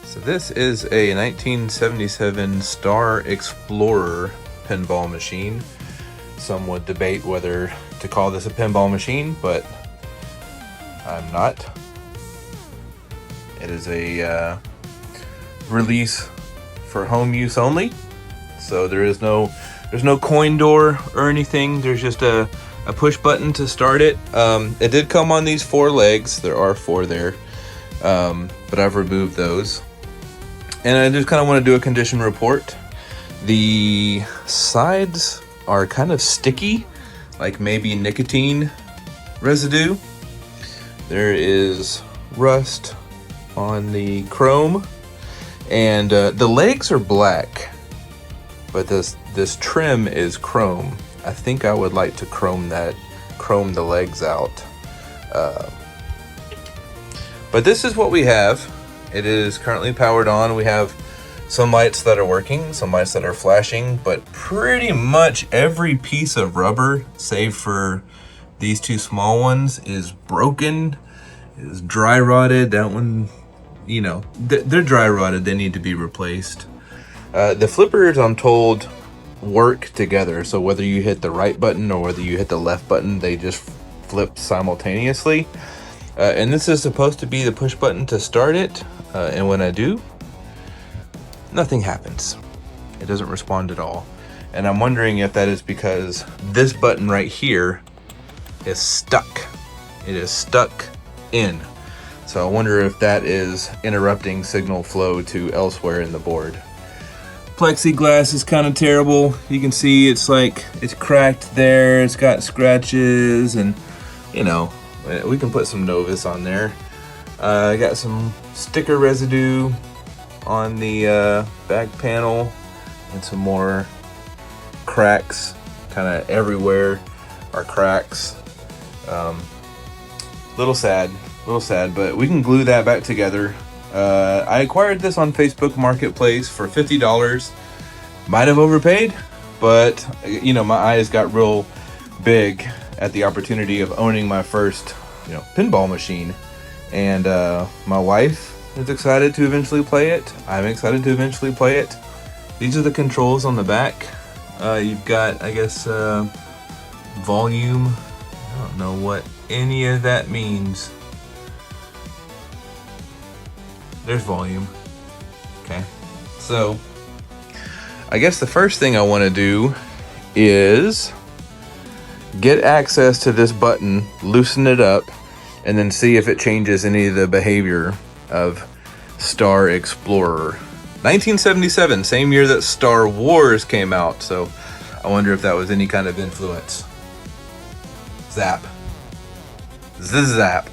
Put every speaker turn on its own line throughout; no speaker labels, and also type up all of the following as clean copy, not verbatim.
So this is a 1977 Star Explorer pinball machine. Some would debate whether to call this a pinball machine, but I'm not. It is a release for home use only. So there's no coin door or anything. There's just a push button to start it. It did come on these 4 legs. There are 4 there, but I've removed those. And I just kind of want to do a condition report. The sides are kind of sticky, like maybe nicotine residue. There is rust on the chrome, and the legs are black, but this trim is chrome. I think I would like to chrome the legs out. But this is what we have. It is currently powered on. We have some lights that are working, some lights that are flashing, but pretty much every piece of rubber, save for these 2 small ones, is broken, is dry rotted. That one, you know, they're dry rotted. They need to be replaced. The flippers, I'm told, work together. So whether you hit the right button or whether you hit the left button, they just flip simultaneously. And this is supposed to be the push button to start it. And when I do, nothing happens. It doesn't respond at all. And I'm wondering if that is because this button right here is stuck. It is stuck in. So I wonder if that is interrupting signal flow to elsewhere in the board. Plexiglass is kind of terrible. You can see it's cracked there. It's got scratches, and you know, we can put some Novus on there. I got some sticker residue on the back panel, and some more cracks. Kind of everywhere are cracks. Little sad, but we can glue that back together. I acquired this on Facebook Marketplace for $50. Might have overpaid, but you know, my eyes got real big at the opportunity of owning my first, pinball machine. And my wife is excited to eventually play it. I'm excited to eventually play it. These are the controls on the back. You've got, I guess, volume. I don't know what any of that means. There's volume. Okay. So, I guess the first thing I want to do is get access to this button, loosen it up, and then see if it changes any of the behavior of Star Explorer. 1977, same year that Star Wars came out, so I wonder if that was any kind of influence. Zap. Zap.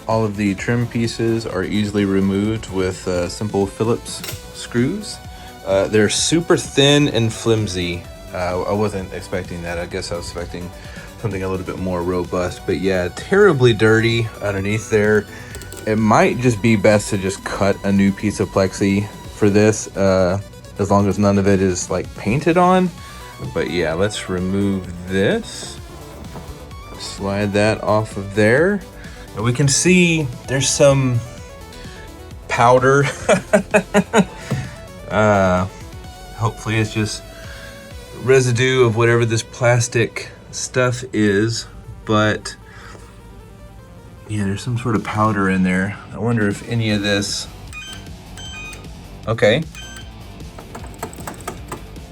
All of the trim pieces are easily removed with simple Phillips screws. They're super thin and flimsy. I wasn't expecting that. I guess I was expecting something a little bit more robust, but yeah, terribly dirty underneath there. It might just be best to just cut a new piece of plexi for this, as long as none of it is like painted on. But yeah, let's remove this. Slide that off of there. And we can see there's some powder. Hopefully it's just residue of whatever this plastic stuff is, but yeah, there's some sort of powder in there. I wonder if any of this... Okay.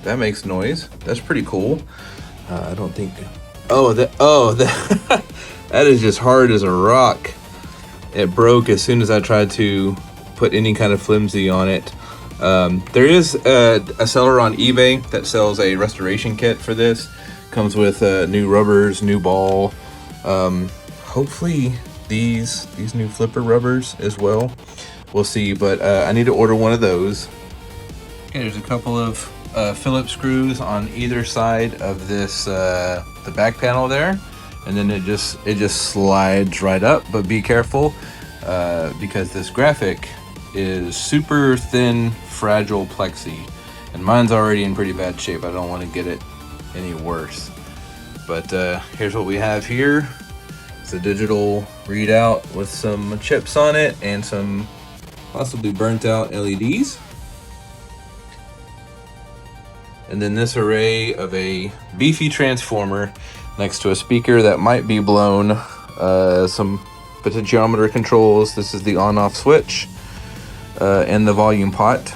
That makes noise. That's pretty cool. I don't think... that is just hard as a rock. It broke as soon as I tried to put any kind of flimsy on it. There is a seller on eBay that sells a restoration kit for this. Comes with new rubbers, new ball. Hopefully these new flipper rubbers as well. We'll see, but I need to order one of those. Okay, there's a couple of Phillips screws on either side of this the back panel there, and then it just slides right up. But be careful because this graphic is super thin, fragile plexi, and mine's already in pretty bad shape. I don't want to get it any worse. But here's what we have here. It's a digital readout with some chips on it and some possibly burnt out LEDs. And then this array of a beefy transformer next to a speaker that might be blown, some potentiometer controls. This is the on-off switch, and the volume pot,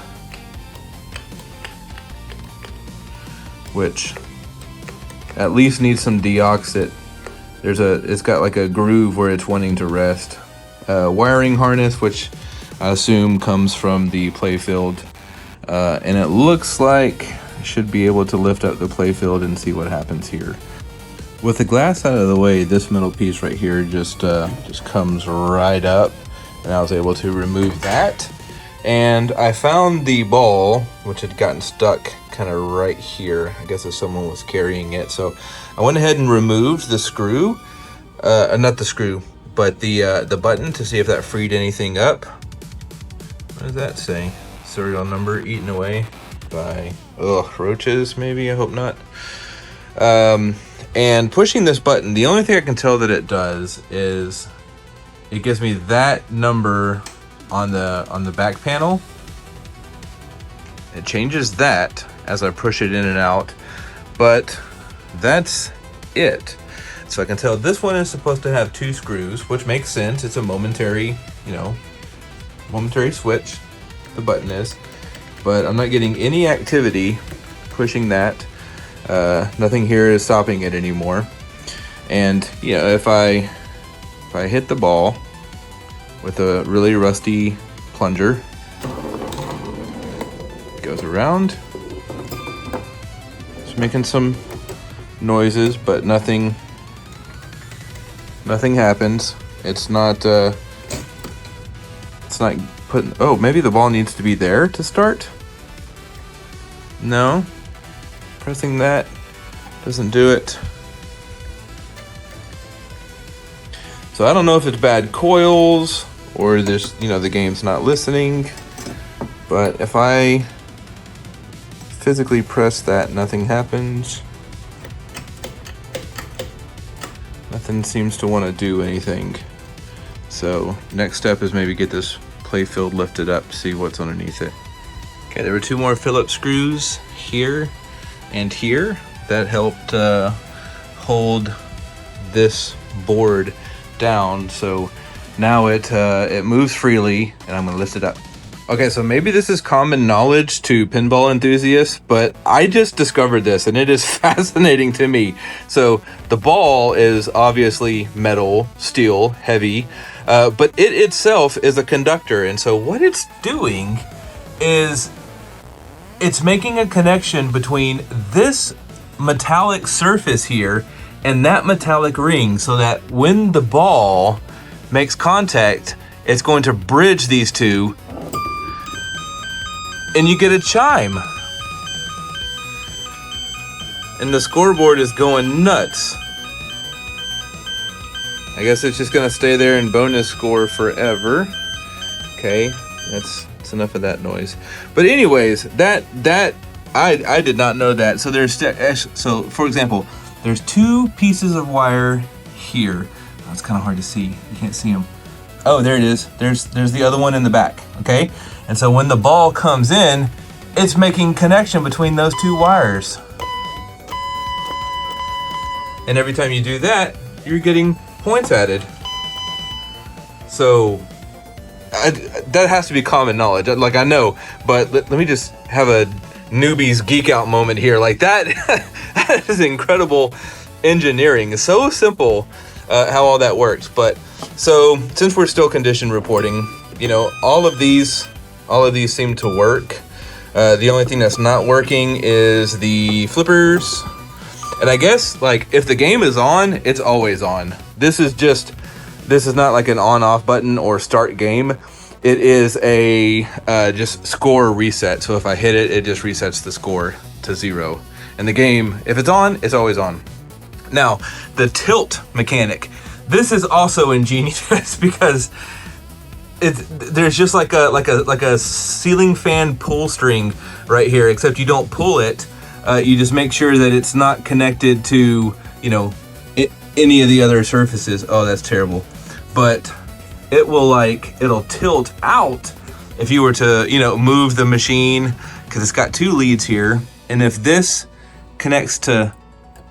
which at least needs some deaux. It's got like a groove where it's wanting to rest. Wiring harness, which I assume comes from the Playfield, and it looks like I should be able to lift up the Playfield and see what happens here. With the glass out of the way, this middle piece right here just comes right up, and I was able to remove that. And I found the ball, which had gotten stuck kind of right here. I guess if someone was carrying it. So I went ahead and removed the screw, not the screw, but the button to see if that freed anything up. What does that say? Serial number eaten away by roaches, maybe? I hope not. And pushing this button, the only thing I can tell that it does is it gives me that number on the back panel. It changes that as I push it in and out, but that's it. So I can tell this one is supposed to have 2 screws, which makes sense. It's a momentary switch, the button is, but I'm not getting any activity pushing that. Nothing here is stopping it anymore. And if I hit the ball with a really rusty plunger, it goes around. It's making some noises, but nothing happens. It's not putting, maybe the ball needs to be there to start. No. Pressing that doesn't do it. So I don't know if it's bad coils or this, the game's not listening. But if I physically press that, nothing happens. Nothing seems to want to do anything. So next step is maybe get this Playfield lifted up, see what's underneath it. Okay, there were 2 more Phillips screws here and here that helped hold this board down. So now it moves freely, and I'm gonna lift it up. Okay, so maybe this is common knowledge to pinball enthusiasts, but I just discovered this and it is fascinating to me. So the ball is obviously metal, steel, heavy, but it itself is a conductor. And so what it's doing is it's making a connection between this metallic surface here and that metallic ring, so that when the ball makes contact, it's going to bridge these two and you get a chime. And the scoreboard is going nuts. I guess it's just gonna stay there and bonus score forever. Okay, that's enough of that noise. But anyways, that I did not know that. So so for example, there's 2 pieces of wire here. Oh, it's kind of hard to see. You can't see them. Oh, there it is. There's the other one in the back. Okay, and so when the ball comes in, it's making connection between those 2 wires. And every time you do that, you're getting points added. So that has to be common knowledge. Like, I know, but let me just have a newbie's geek out moment here. Like that, that is incredible engineering. It's so simple how all that works. But so since we're still condition reporting, all of these seem to work. The only thing that's not working is the flippers. And I guess, like, if the game is on, it's always on. This is not like an on-off button or start game. It is a just score reset. So if I hit it, it just resets the score to 0. And the game, if it's on, it's always on. Now, the tilt mechanic. This is also ingenious because there's just like a ceiling fan pull string right here, except you don't pull it. You just make sure that it's not connected to, any of the other surfaces. Oh, that's terrible. But it will it'll tilt out if you were to, you know, move the machine, because it's got 2 leads here. And if this connects to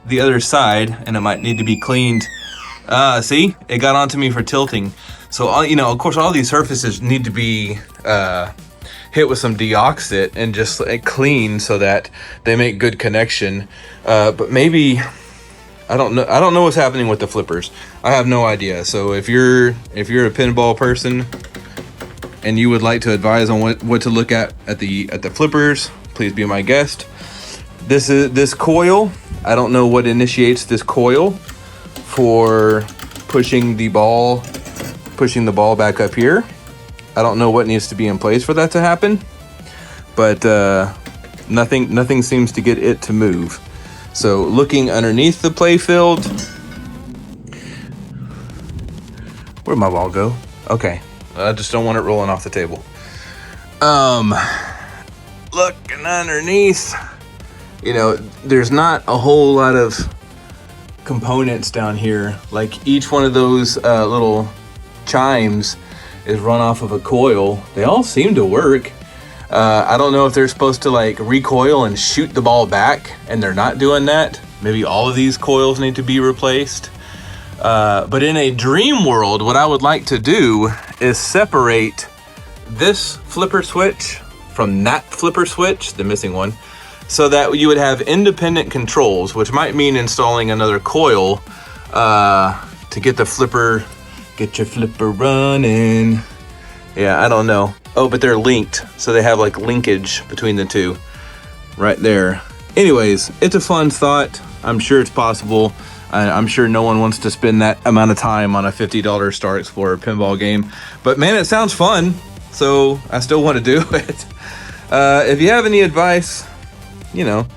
the other side, and it might need to be cleaned. See, it got onto me for tilting. So, you know, of course, all these surfaces need to be hit with some deoxit and just clean so that they make good connection. But maybe, I don't know what's happening with the flippers. I have no idea. So if you're a pinball person and you would like to advise on what to look at the flippers, please be my guest. This coil, I don't know what initiates this coil for pushing the ball back up here. I don't know what needs to be in place for that to happen, but nothing seems to get it to move. So looking underneath the Playfield, where'd my ball go? Okay, I just don't want it rolling off the table. Looking underneath, you know, there's not a whole lot of components down here. Like each one of those little chimes is run off of a coil. They all seem to work. I don't know if they're supposed to like recoil and shoot the ball back, and they're not doing that. Maybe all of these coils need to be replaced. But in a dream world, what I would like to do is separate this flipper switch from that flipper switch, the missing one, so that you would have independent controls, which might mean installing another coil to get your flipper running. Yeah, I don't know. Oh, but they're linked, so they have like linkage between the two right there. Anyways, it's a fun thought. I'm sure it's possible. I'm sure no one wants to spend that amount of time on a $50 Star Explorer pinball game, but man, it sounds fun, so I still want to do it. If you have any advice, you know,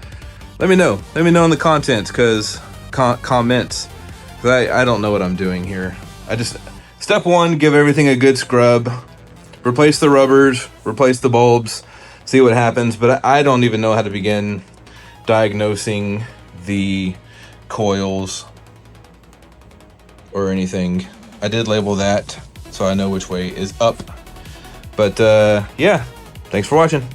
let me know. Let me know in the comments, because I don't know what I'm doing here. Step 1, give everything a good scrub. Replace the rubbers, replace the bulbs, see what happens. But I don't even know how to begin diagnosing the coils or anything. I did label that, so I know which way is up. But yeah, thanks for watching.